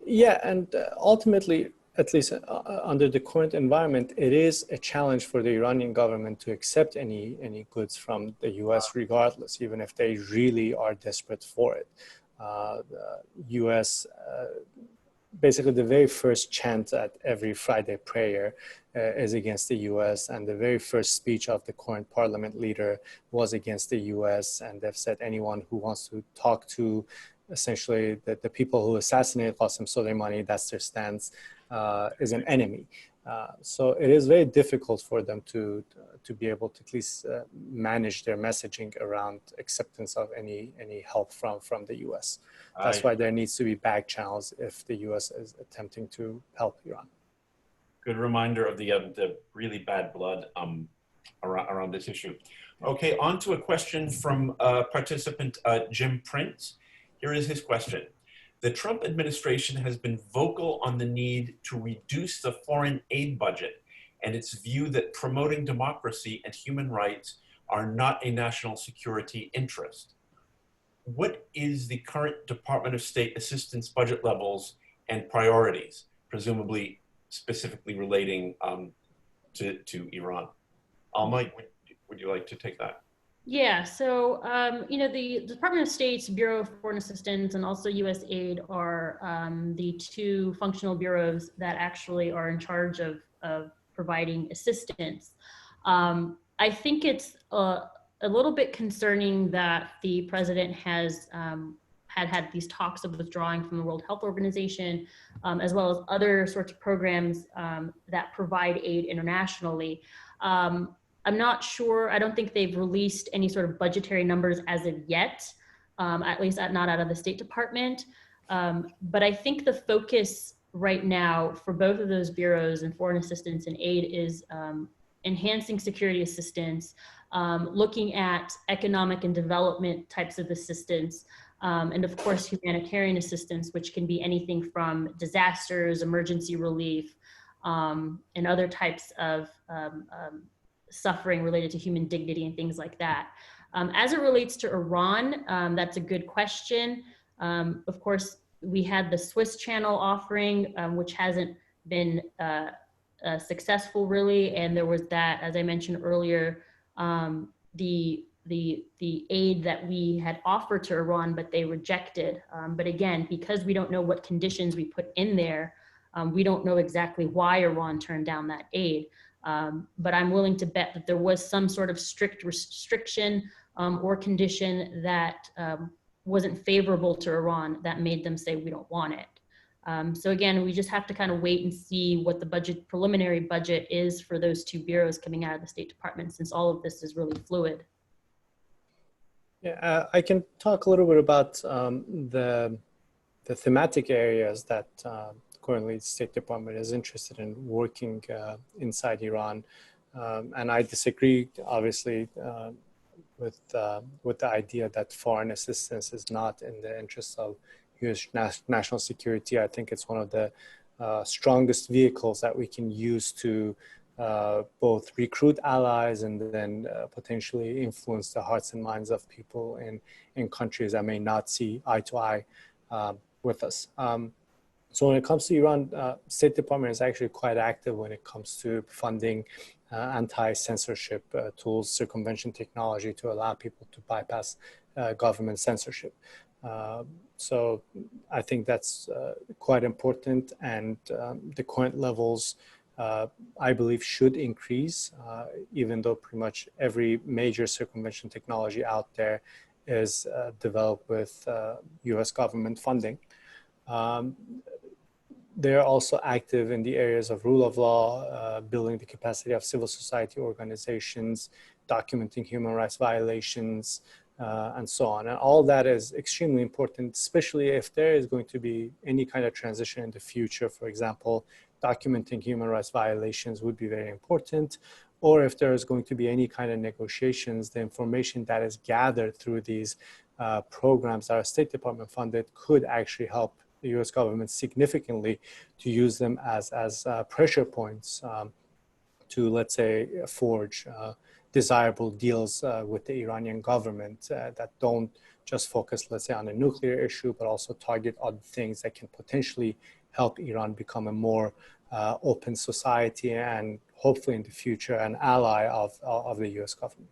Yeah, and ultimately, at least under the current environment, it is a challenge for the Iranian government to accept any goods from the U.S. regardless, even if they really are desperate for it. The U.S., basically the very first chant at every Friday prayer is against the U.S. and the very first speech of the current parliament leader was against the U.S. and they've said anyone who wants to talk to essentially the people who assassinated Qasem Soleimani, that's their stance, is an enemy. So it is very difficult for them to be able to at least manage their messaging around acceptance of any help from the U.S. That's why there needs to be back channels if the U.S. is attempting to help Iran. Good reminder of the really bad blood around this issue. Okay, on to a question from participant Jim Prince. Here is his question. The Trump administration has been vocal on the need to reduce the foreign aid budget and its view that promoting democracy and human rights are not a national security interest. What is the current Department of State assistance budget levels and priorities, presumably specifically relating to Iran? Alma, would you like to take that? Yeah, so the Department of State's Bureau of Foreign Assistance and also USAID are the two functional bureaus that actually are in charge of providing assistance. I think it's a little bit concerning that the president has had these talks of withdrawing from the World Health Organization, as well as other sorts of programs that provide aid internationally. I'm not sure. I don't think they've released any sort of budgetary numbers as of yet, at least not out of the State Department. But I think the focus right now for both of those bureaus and foreign assistance and aid is enhancing security assistance, looking at economic and development types of assistance, and of course, humanitarian assistance, which can be anything from disasters, emergency relief, and other types of suffering related to human dignity and things like that. As it relates to Iran, that's a good question. Of course, we had the Swiss channel offering, which hasn't been successful really. And there was that, as I mentioned earlier, the aid that we had offered to Iran, but they rejected. But again, because we don't know what conditions we put in there, we don't know exactly why Iran turned down that aid. But I'm willing to bet that there was some sort of strict restriction or condition that wasn't favorable to Iran that made them say we don't want it. So again, we just have to kind of wait and see what the preliminary budget is for those two bureaus coming out of the State Department, since all of this is really fluid. Yeah, I can talk a little bit about the thematic areas that currently the State Department is interested in working inside Iran. And I disagree, obviously, with the idea that foreign assistance is not in the interest of U.S. national security. I think it's one of the strongest vehicles that we can use to both recruit allies and then potentially influence the hearts and minds of people in countries that may not see eye to eye with us. So when it comes to Iran, State Department is actually quite active when it comes to funding anti-censorship tools, circumvention technology to allow people to bypass government censorship. So I think that's quite important, and the current levels, I believe, should increase, even though pretty much every major circumvention technology out there is developed with US government funding. They're also active in the areas of rule of law, building the capacity of civil society organizations, documenting human rights violations, and so on. And all that is extremely important, especially if there is going to be any kind of transition in the future. For example, documenting human rights violations would be very important. Or if there is going to be any kind of negotiations, the information that is gathered through these programs that are State Department funded could actually help the US government significantly to use them as pressure points to, let's say, forge desirable deals with the Iranian government that don't just focus, let's say, on a nuclear issue, but also target other things that can potentially help Iran become a more open society and hopefully in the future an ally of the US government.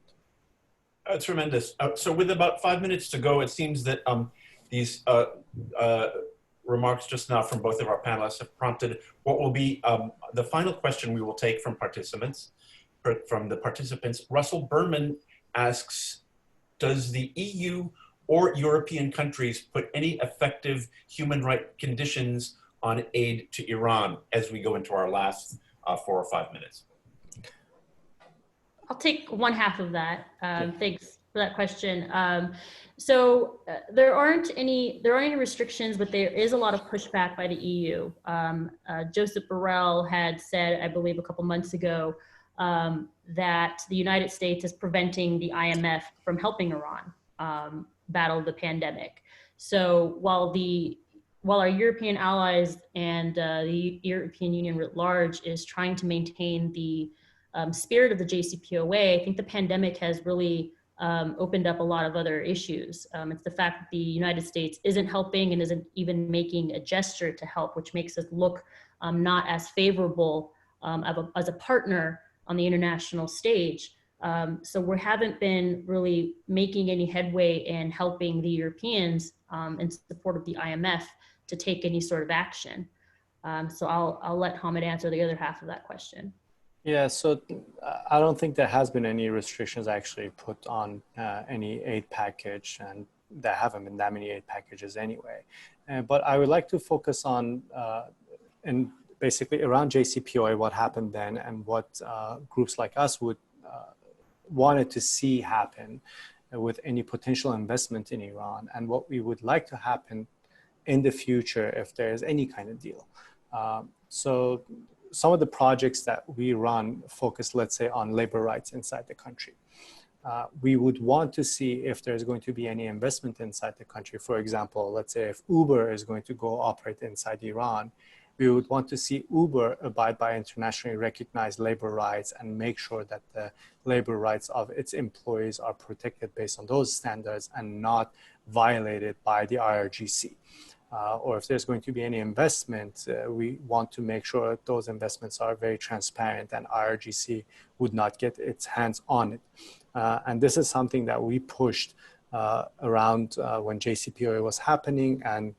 Tremendous. So with about 5 minutes to go, it seems that these remarks just now from both of our panelists have prompted what will be the final question we will take from participants. Russell Berman asks, does the EU or European countries put any effective human rights conditions on aid to Iran as we go into our last 4 or 5 minutes? I'll take one half of that. Thanks for that question. So there aren't any restrictions, but there is a lot of pushback by the EU. Joseph Borrell had said, I believe a couple months ago, that the United States is preventing the IMF from helping Iran battle the pandemic. So while our European allies and the European Union writ large is trying to maintain the spirit of the JCPOA, I think the pandemic has really opened up a lot of other issues. It's the fact that the United States isn't helping and isn't even making a gesture to help, which makes us look not as favorable as a partner on the international stage. So we haven't been really making any headway in helping the Europeans in support of the IMF to take any sort of action. So I'll let Hamid answer the other half of that question. Yeah, so I don't think there has been any restrictions actually put on any aid package, and there haven't been that many aid packages anyway. But I would like to focus on, and basically around JCPOA, what happened then and what groups like us would wanted to see happen with any potential investment in Iran, and what we would like to happen in the future if there is any kind of deal. So some of the projects that we run focus, let's say, on labor rights inside the country. We would want to see if there's going to be any investment inside the country. For example, let's say if Uber is going to go operate inside Iran, we would want to see Uber abide by internationally recognized labor rights and make sure that the labor rights of its employees are protected based on those standards and not violated by the IRGC. Or if there's going to be any investment, we want to make sure that those investments are very transparent and IRGC would not get its hands on it. And this is something that we pushed around when JCPOA was happening, and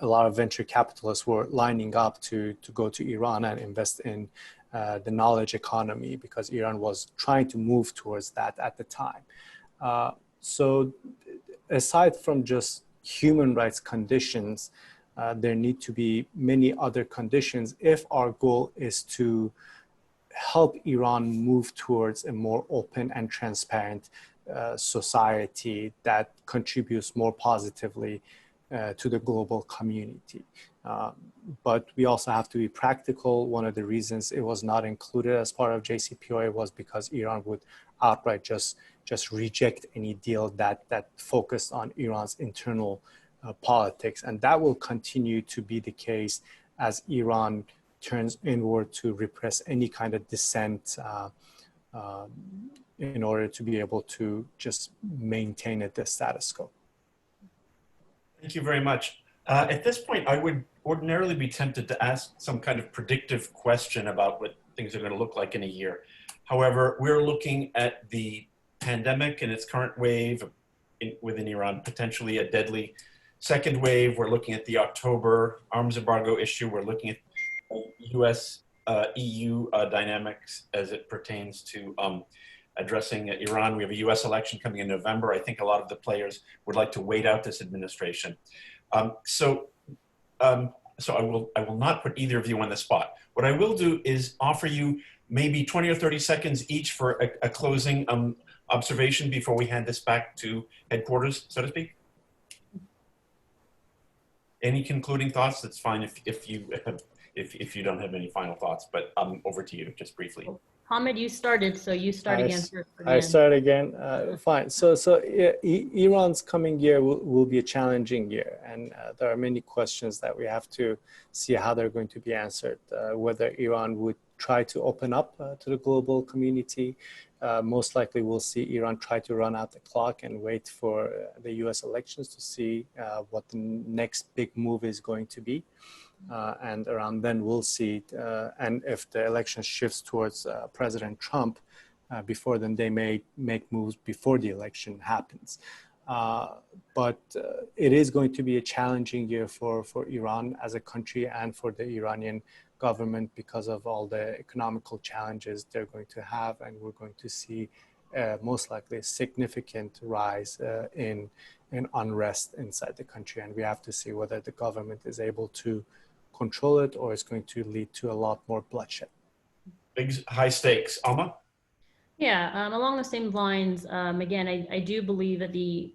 a lot of venture capitalists were lining up to go to Iran and invest in the knowledge economy, because Iran was trying to move towards that at the time. So aside from just human rights conditions, there need to be many other conditions if our goal is to help Iran move towards a more open and transparent society that contributes more positively to the global community. But we also have to be practical. One of the reasons it was not included as part of JCPOA was because Iran would outright just reject any deal that focused on Iran's internal politics. And that will continue to be the case as Iran turns inward to repress any kind of dissent in order to be able to just maintain the status quo. Thank you very much. At this point, I would ordinarily be tempted to ask some kind of predictive question about what things are going to look like in a year. However, we're looking at the pandemic and its current wave within Iran, potentially a deadly second wave. We're looking at the October arms embargo issue. We're looking at US, EU dynamics as it pertains to addressing Iran. We have a US election coming in November. I think a lot of the players would like to wait out this administration. So I will not put either of you on the spot. What I will do is offer you maybe 20 or 30 seconds each for a closing observation before we hand this back to headquarters, so to speak. Any concluding thoughts? That's fine if you don't have any final thoughts, but over to you, just briefly. Hamid, you started, so you start again. I start again. Fine. So Iran's coming year will be a challenging year, and there are many questions that we have to see how they're going to be answered. Whether Iran would try to open up to the global community. Most likely we'll see Iran try to run out the clock and wait for the US elections to see what the next big move is going to be. And around then we'll see, and if the election shifts towards President Trump, before then they may make moves before the election happens. But it is going to be a challenging year for Iran as a country and for the Iranian government because of all the economical challenges they're going to have, and we're going to see most likely a significant rise in unrest inside the country, and we have to see whether the government is able to control it or it's going to lead to a lot more bloodshed. Big high stakes. Alma? Yeah, along the same lines, again, I do believe that the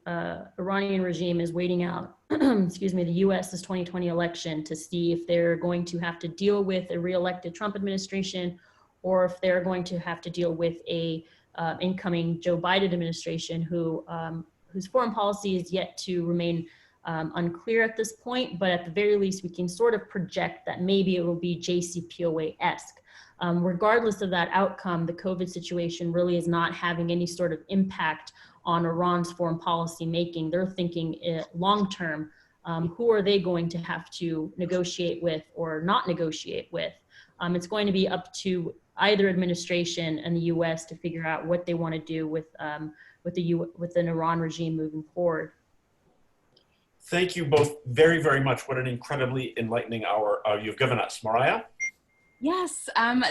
Iranian regime is waiting out, excuse me, the US's 2020 election to see if they're going to have to deal with a re-elected Trump administration, or if they're going to have to deal with a incoming Joe Biden administration whose foreign policy is yet to remain unclear at this point, but at the very least, we can sort of project that maybe it will be JCPOA-esque. Regardless of that outcome, the COVID situation really is not having any sort of impact on Iran's foreign policy making. They're thinking long-term, who are they going to have to negotiate with or not negotiate with? It's going to be up to either administration and the U.S. to figure out what they want to do with an Iran regime moving forward. Thank you both very, very much. What an incredibly enlightening hour you've given us. Mariah? Yes,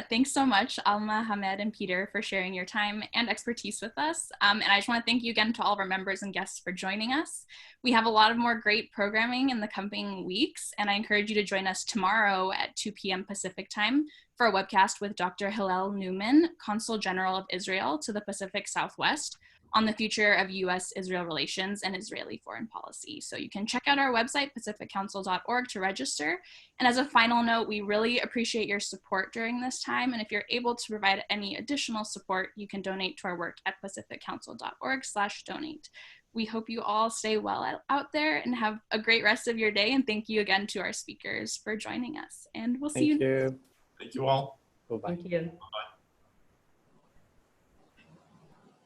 thanks so much, Alma, Hamed, and Peter for sharing your time and expertise with us. And I just want to thank you again to all of our members and guests for joining us. We have a lot of more great programming in the coming weeks, and I encourage you to join us tomorrow at 2 p.m. Pacific time for a webcast with Dr. Hillel Newman, Consul General of Israel to the Pacific Southwest, on the future of U.S.-Israel relations and Israeli foreign policy. So you can check out our website, pacificcouncil.org, to register. And as a final note, we really appreciate your support during this time. And if you're able to provide any additional support, you can donate to our work at pacificcouncil.org/donate. We hope you all stay well out there and have a great rest of your day. And thank you again to our speakers for joining us. And we'll see you. Thank you. Thank you all. Bye-bye. Thank you. Bye-bye.